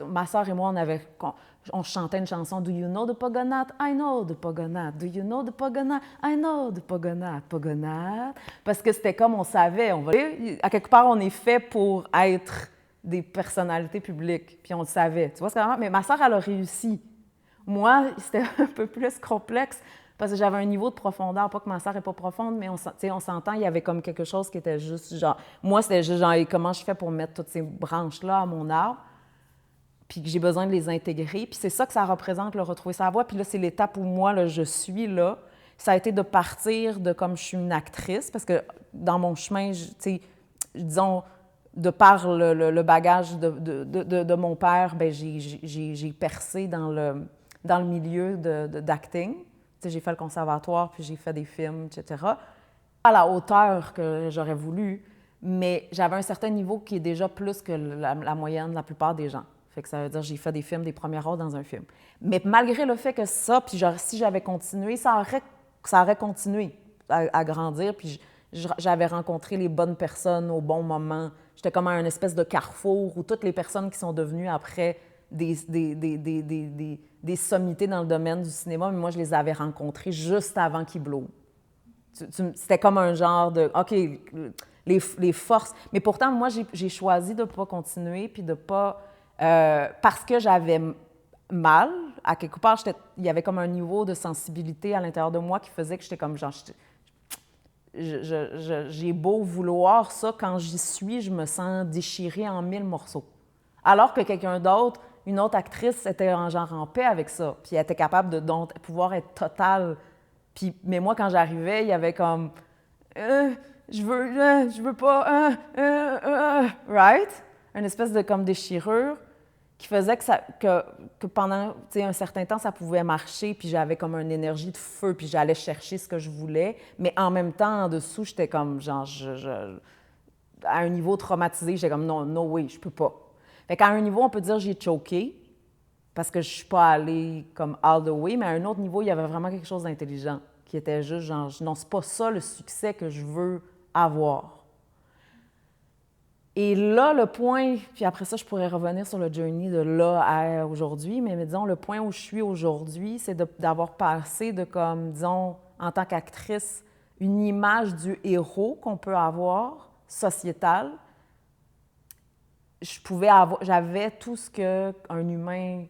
Ma sœur et moi, on chantait une chanson « Do you know the Pogonat? I know the Pogonat. Do you know the Pogonat? I know the Pogonat. Pogonat. » Parce que c'était comme on savait, à quelque part, on est fait pour être des personnalités publiques, puis on le savait. Tu vois, c'est vraiment... Mais ma sœur, elle a réussi. Moi, c'était un peu plus complexe parce que j'avais un niveau de profondeur, pas que ma sœur n'est pas profonde, mais on s'entend, il y avait comme quelque chose qui était juste genre... Moi, c'était juste genre, comment je fais pour mettre toutes ces branches-là à mon arbre? Puis que j'ai besoin de les intégrer. Puis c'est ça que ça représente, le retrouver sa voix. Puis là, c'est l'étape où moi, là, je suis là. Ça a été de partir de comme je suis une actrice, parce que dans mon chemin, tu sais, disons, de par le bagage de mon père, bien, j'ai percé dans le milieu d'acting. Tu sais, j'ai fait le conservatoire, puis j'ai fait des films, etc. À la hauteur que j'aurais voulu, mais j'avais un certain niveau qui est déjà plus que la moyenne de la plupart des gens. Fait que ça veut dire que j'ai fait des films, des premiers rôles dans un film. Mais malgré le fait que ça, puis si j'avais continué, ça aurait continué à grandir, puis j'avais rencontré les bonnes personnes au bon moment. J'étais comme à un espèce de carrefour où toutes les personnes qui sont devenues après des sommités dans le domaine du cinéma, mais moi, je les avais rencontrées juste avant qu'ils blow. C'était comme un genre de, OK, les forces. Mais pourtant, moi, j'ai choisi de ne pas continuer, puis de ne pas... parce que j'avais mal, à quelque part, il y avait comme un niveau de sensibilité à l'intérieur de moi qui faisait que j'étais comme, genre, j'ai beau vouloir ça, quand j'y suis, je me sens déchirée en 1000 morceaux. Alors que quelqu'un d'autre, une autre actrice, était genre en paix avec ça, puis elle était capable de pouvoir être totale. Puis, mais moi, quand j'arrivais, il y avait comme je veux pas, right? Une espèce de comme déchirure qui faisait que pendant un certain temps, ça pouvait marcher, puis j'avais comme une énergie de feu, puis j'allais chercher ce que je voulais, mais en même temps, en dessous, j'étais comme, genre, à un niveau traumatisé, j'étais comme, non, no way, je peux pas. Fait qu'à un niveau, on peut dire j'ai choqué, parce que je suis pas allée comme all the way, mais à un autre niveau, il y avait vraiment quelque chose d'intelligent, qui était juste genre, non, c'est pas ça le succès que je veux avoir. Et là, le point, puis après ça, je pourrais revenir sur le journey de là à aujourd'hui, mais disons, le point où je suis aujourd'hui, c'est d'avoir passé de comme, disons, en tant qu'actrice, une image du héros qu'on peut avoir, sociétal. J'avais tout ce qu'un humain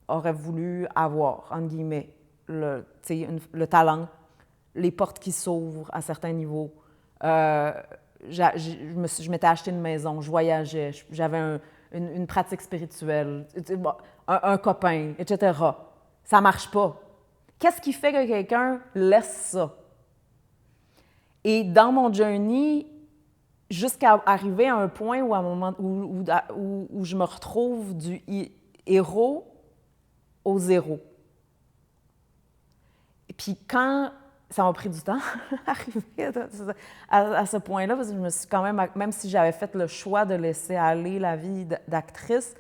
aurait voulu avoir, entre guillemets. Le talent, les portes qui s'ouvrent à certains niveaux. Je m'étais acheté une maison, je voyageais, j'avais une pratique spirituelle, un copain, etc. Ça marche pas. Qu'est-ce qui fait que quelqu'un laisse ça? Et dans mon journey, jusqu'à arriver à un point où, à un moment, où je me retrouve du héros au zéro. Et puis quand ça m'a pris du temps arriver à ce point-là, parce que je me suis quand même si j'avais fait le choix de laisser aller la vie d'actrice,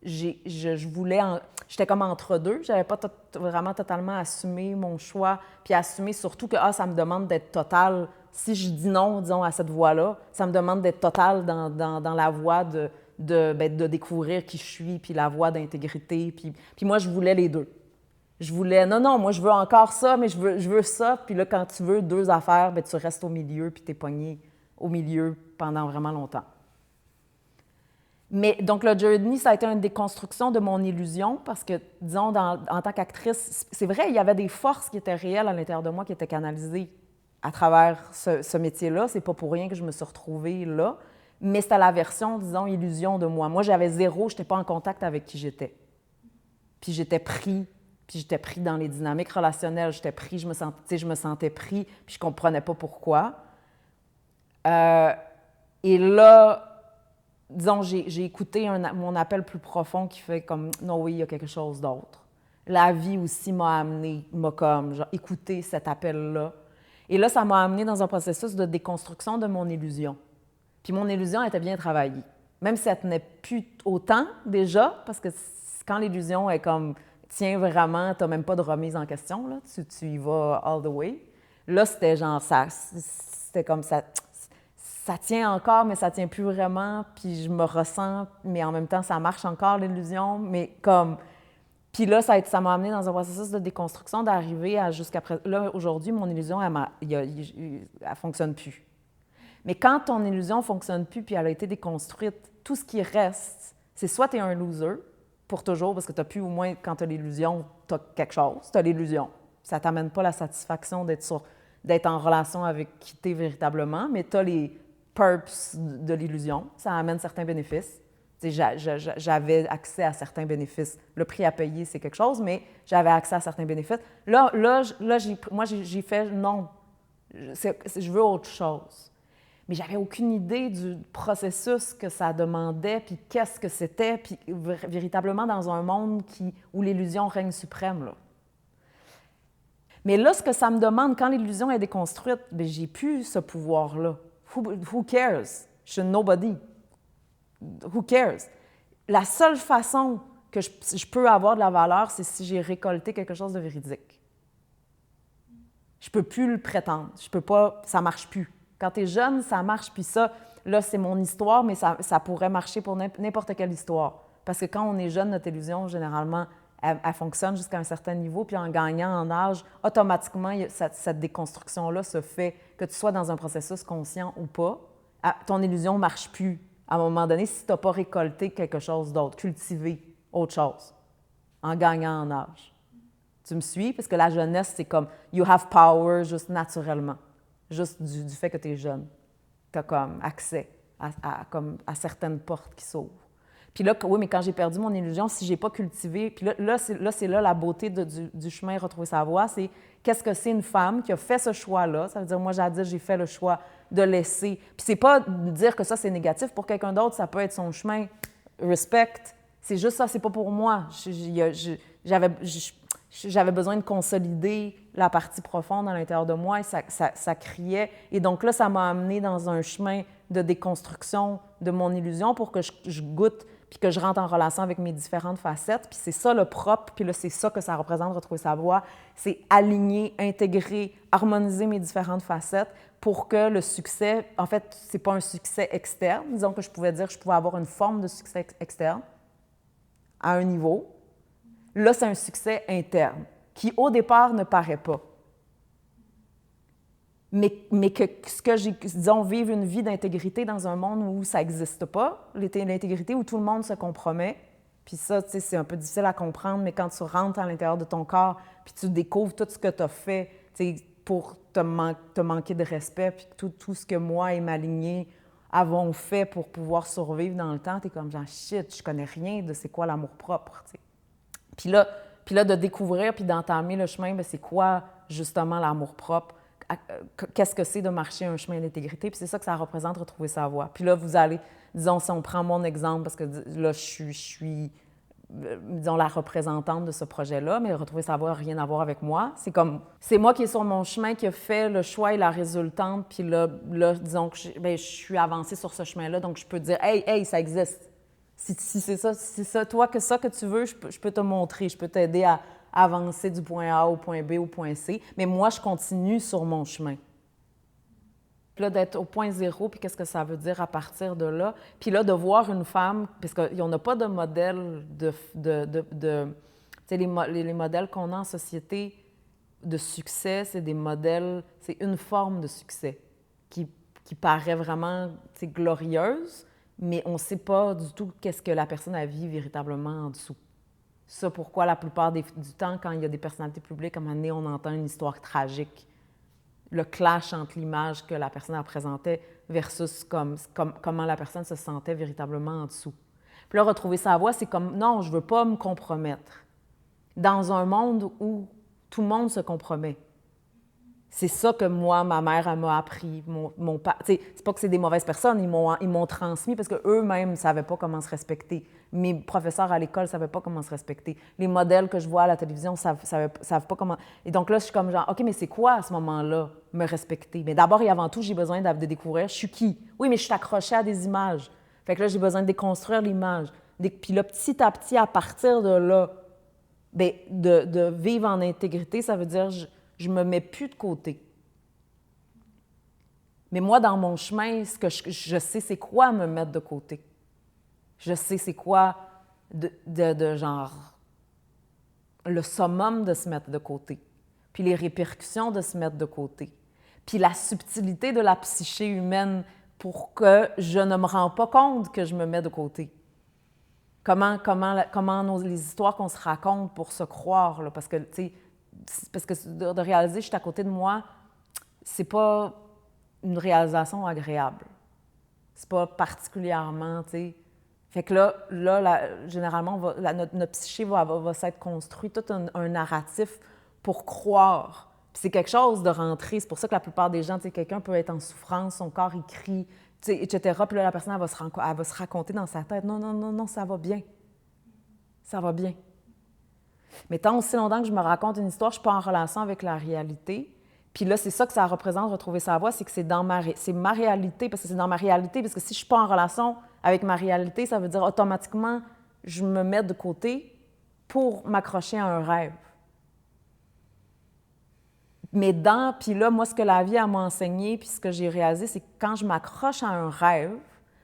je voulais, j'étais comme entre deux, j'avais pas vraiment totalement assumé mon choix, puis assumé surtout que ça me demande d'être totale. Si je dis non, disons, à cette voie-là, ça me demande d'être totale dans la voie de découvrir qui je suis, puis la voie d'intégrité, puis moi, je voulais les deux. Je voulais, non, moi, je veux encore ça, mais je veux ça. Puis là, quand tu veux deux affaires, bien, tu restes au milieu, puis tu es pogné au milieu pendant vraiment longtemps. Mais donc, le journey, ça a été une déconstruction de mon illusion parce que, disons, en tant qu'actrice, c'est vrai, il y avait des forces qui étaient réelles à l'intérieur de moi, qui étaient canalisées à travers ce métier-là. C'est pas pour rien que je me suis retrouvée là. Mais c'était la version, disons, illusion de moi. Moi, j'avais zéro, je n'étais pas en contact avec qui j'étais. Puis j'étais pris dans les dynamiques relationnelles, je me sentais pris, puis je comprenais pas pourquoi. Et là, disons, j'ai écouté mon appel plus profond qui fait comme, non, oui, il y a quelque chose d'autre. La vie aussi m'a comme, genre, écouté cet appel-là. Et là, ça m'a amené dans un processus de déconstruction de mon illusion. Puis mon illusion était bien travaillée. Même si elle tenait plus autant déjà, parce que quand l'illusion est comme... Tiens, vraiment, tu n'as même pas de remise en question, là. Tu y vas all the way. Là, c'était genre ça. C'était comme ça. ça tient encore, mais ça tient plus vraiment, puis je me ressens, mais en même temps, ça marche encore, l'illusion, mais comme... Puis là, ça m'a amené dans un processus de déconstruction, d'arriver à jusqu'à... Là, aujourd'hui, mon illusion, elle fonctionne plus. Mais quand ton illusion ne fonctionne plus puis elle a été déconstruite, tout ce qui reste, c'est soit tu es un loser pour toujours, parce que tu n'as plus, au moins, quand tu as l'illusion, tu as quelque chose, tu as l'illusion. Ça ne t'amène pas la satisfaction d'être en relation avec qui tu es véritablement, mais tu as les perks de l'illusion. Ça amène certains bénéfices. J'avais accès à certains bénéfices. Le prix à payer, c'est quelque chose, mais j'avais accès à certains bénéfices. Là j'ai fait non, je veux autre chose. Mais j'avais aucune idée du processus que ça demandait, puis qu'est-ce que c'était, puis véritablement dans un monde où l'illusion règne suprême. Là. Mais là, ce que ça me demande, quand l'illusion est déconstruite, bien, j'ai plus ce pouvoir-là. Who cares? Je suis nobody. Who cares? La seule façon que je peux avoir de la valeur, c'est si j'ai récolté quelque chose de véridique. Je peux plus le prétendre. Je peux pas, ça marche plus. Quand tu es jeune, ça marche, puis ça, là, c'est mon histoire, mais ça pourrait marcher pour n'importe quelle histoire. Parce que quand on est jeune, notre illusion, généralement, elle fonctionne jusqu'à un certain niveau, puis en gagnant en âge, automatiquement, cette déconstruction-là se fait, que tu sois dans un processus conscient ou pas. Ton illusion ne marche plus à un moment donné si tu n'as pas récolté quelque chose d'autre, cultivé autre chose, en gagnant en âge. Tu me suis? Parce que la jeunesse, c'est comme « you have power » juste naturellement. Juste du fait que tu es jeune. Tu as comme accès à certaines portes qui s'ouvrent. Puis là, oui, mais quand j'ai perdu mon illusion, si je n'ai pas cultivé, puis c'est là la beauté du chemin Retrouver sa voie, c'est qu'est-ce que c'est une femme qui a fait ce choix-là. Ça veut dire, moi, jadis, j'ai fait le choix de laisser. Puis c'est pas de dire que ça, c'est négatif. Pour quelqu'un d'autre, ça peut être son chemin. Respect. C'est juste ça, c'est pas pour moi. J'avais besoin de consolider la partie profonde à l'intérieur de moi et ça criait. Et donc là, ça m'a amené dans un chemin de déconstruction de mon illusion pour que je goûte puis que je rentre en relation avec mes différentes facettes. Puis c'est ça le propre, puis là, c'est ça que ça représente, retrouver sa voie. C'est aligner, intégrer, harmoniser mes différentes facettes pour que le succès, en fait, c'est pas un succès externe. Disons que je pouvais avoir une forme de succès externe à un niveau. Là, c'est un succès interne qui, au départ, ne paraît pas. Mais que ce que j'ai, disons, vivre une vie d'intégrité dans un monde où ça n'existe pas, l'intégrité où tout le monde se compromet, puis ça, tu sais, c'est un peu difficile à comprendre, mais quand tu rentres à l'intérieur de ton corps, puis tu découvres tout ce que tu as fait, tu sais, pour te manquer de respect, puis tout ce que moi et ma lignée avons fait pour pouvoir survivre dans le temps, tu es comme genre, shit, je connais rien de c'est quoi l'amour-propre, tu sais. Puis là, de découvrir puis d'entamer le chemin, bien, c'est quoi, justement, l'amour-propre? Qu'est-ce que c'est de marcher un chemin d'intégrité? Puis c'est ça que ça représente, retrouver sa voie. Puis là, vous allez, disons, si on prend mon exemple, parce que là, je suis disons, la représentante de ce projet-là, mais retrouver sa voie n'a rien à voir avec moi. C'est moi qui est sur mon chemin, qui a fait le choix et la résultante, puis là disons que je suis avancée sur ce chemin-là, donc je peux dire « Hey, ça existe! » Si c'est ça, toi, que ça que tu veux, je peux te montrer, je peux t'aider à avancer du point A au point B au point C, mais moi, je continue sur mon chemin. Puis là, d'être au point zéro, puis qu'est-ce que ça veut dire à partir de là? Puis là, de voir une femme, parce qu'on n'a pas de modèle tu sais, les modèles qu'on a en société de succès, c'est des modèles, c'est une forme de succès qui paraît vraiment, tu sais, glorieuse, mais on ne sait pas du tout qu'est-ce que la personne a vécu véritablement en dessous. Ça, pourquoi la plupart du temps, quand il y a des personnalités publiques, à un moment donné, on entend une histoire tragique. Le clash entre l'image que la personne représentait versus comment la personne se sentait véritablement en dessous. Puis là, retrouver sa voie, c'est comme, non, je ne veux pas me compromettre. Dans un monde où tout le monde se compromet. C'est ça que moi, ma mère, elle m'a appris. C'est pas que c'est des mauvaises personnes, ils m'ont transmis parce qu'eux-mêmes ne savaient pas comment se respecter. Mes professeurs à l'école ne savaient pas comment se respecter. Les modèles que je vois à la télévision ne savent pas comment... Et donc là, je suis comme genre, OK, mais c'est quoi à ce moment-là, me respecter? Mais d'abord et avant tout, j'ai besoin de découvrir, je suis qui? Oui, mais je suis accrochée à des images. Fait que là, j'ai besoin de déconstruire l'image. Puis là, petit à petit, à partir de là, bien, de vivre en intégrité, ça veut dire... Je me mets plus de côté. Mais moi, dans mon chemin, ce que je sais, c'est quoi me mettre de côté. Je sais c'est quoi de genre le summum de se mettre de côté, puis les répercussions de se mettre de côté, puis la subtilité de la psyché humaine pour que je ne me rends pas compte que je me mets de côté. Comment les histoires qu'on se raconte pour se croire, là, parce que, tu sais, de réaliser, je suis à côté de moi, c'est pas une réalisation agréable. C'est pas particulièrement, tu sais. Fait que généralement, notre psyché va s'être construit tout un narratif pour croire. Puis c'est quelque chose de rentrer. C'est pour ça que la plupart des gens, tu sais, quelqu'un peut être en souffrance, son corps, il crie, tu sais, etc. Puis là, la personne, elle va se raconter dans sa tête, non, non, non, non, ça va bien. Ça va bien. Mais tant aussi longtemps que je me raconte une histoire, je ne suis pas en relation avec la réalité. Puis là, c'est ça que ça représente, retrouver sa voix, c'est que c'est ma réalité, parce que c'est dans ma réalité, parce que si je ne suis pas en relation avec ma réalité, ça veut dire automatiquement, je me mets de côté pour m'accrocher à un rêve. Mais puis là, moi, ce que la vie m'a enseigné, puis ce que j'ai réalisé, c'est que quand je m'accroche à un rêve,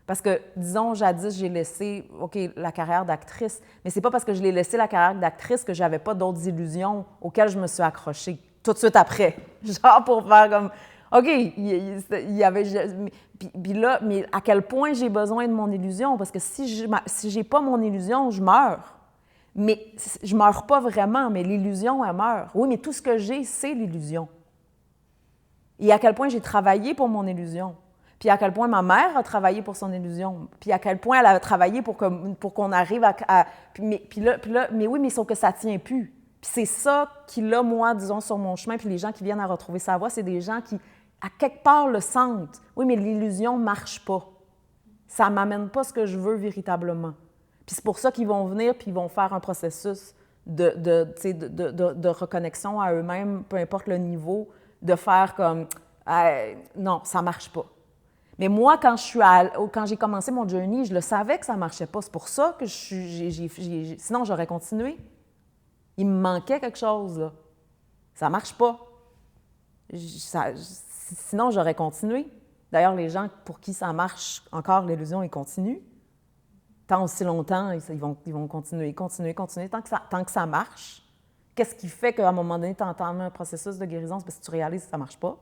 parce que, disons, jadis, j'ai laissé, OK, la carrière d'actrice, mais c'est pas parce que je l'ai laissé la carrière d'actrice que j'avais pas d'autres illusions auxquelles je me suis accrochée tout de suite après. Genre pour faire comme, OK, il y avait... Puis là, mais à quel point j'ai besoin de mon illusion? Parce que si j'ai pas mon illusion, je meurs. Mais je meurs pas vraiment, mais l'illusion, elle meurt. Oui, mais tout ce que j'ai, c'est l'illusion. Et à quel point j'ai travaillé pour mon illusion. Puis à quel point ma mère a travaillé pour son illusion. Puis à quel point elle a travaillé pour qu'on arrive à puis là, mais oui, mais sauf que ça tient plus. Puis c'est ça qui, là, moi, disons, sur mon chemin, puis les gens qui viennent à retrouver sa voix, c'est des gens qui, à quelque part, le sentent. Oui, mais l'illusion ne marche pas. Ça ne m'amène pas ce que je veux véritablement. Puis c'est pour ça qu'ils vont venir, puis ils vont faire un processus de reconnexion à eux-mêmes, peu importe le niveau, de faire comme non, ça ne marche pas. Mais moi, quand j'ai commencé mon journey, je le savais que ça ne marchait pas. C'est pour ça que sinon, j'aurais continué. Il me manquait quelque chose, là. Ça ne marche pas. Sinon, j'aurais continué. D'ailleurs, les gens pour qui ça marche encore, l'illusion, ils continuent. Tant aussi longtemps, ils vont continuer tant que ça marche. Qu'est-ce qui fait qu'à un moment donné, tu entends un processus de guérison? C'est parce que tu réalises que ça ne marche pas.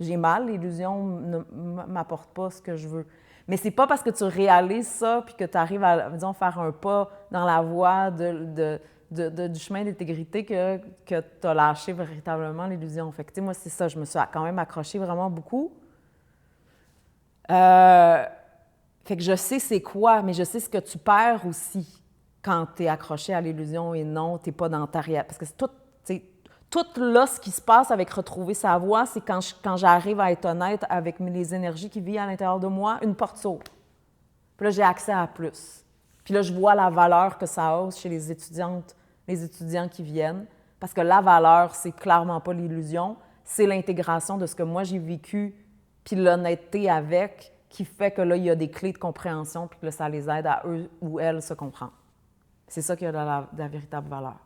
J'ai mal, l'illusion ne m'apporte pas ce que je veux. Mais c'est pas parce que tu réalises ça puis que tu arrives à, disons, faire un pas dans la voie du chemin d'intégrité que tu as lâché véritablement l'illusion. Fait que, tu sais, moi, c'est ça, je me suis quand même accrochée vraiment beaucoup. Fait que je sais c'est quoi, mais je sais ce que tu perds aussi quand tu es accroché à l'illusion et non, tu n'es pas dans ta réalité. Parce que c'est tout là, ce qui se passe avec retrouver sa voix, c'est quand j'arrive à être honnête avec les énergies qui vivent à l'intérieur de moi, une porte s'ouvre. Puis là, j'ai accès à plus. Puis là, je vois la valeur que ça a chez les étudiants qui viennent. Parce que la valeur, c'est clairement pas l'illusion, c'est l'intégration de ce que moi j'ai vécu, puis l'honnêteté avec, qui fait que là, il y a des clés de compréhension, puis que là, ça les aide à eux ou elles se comprendre. C'est ça qui a la véritable valeur.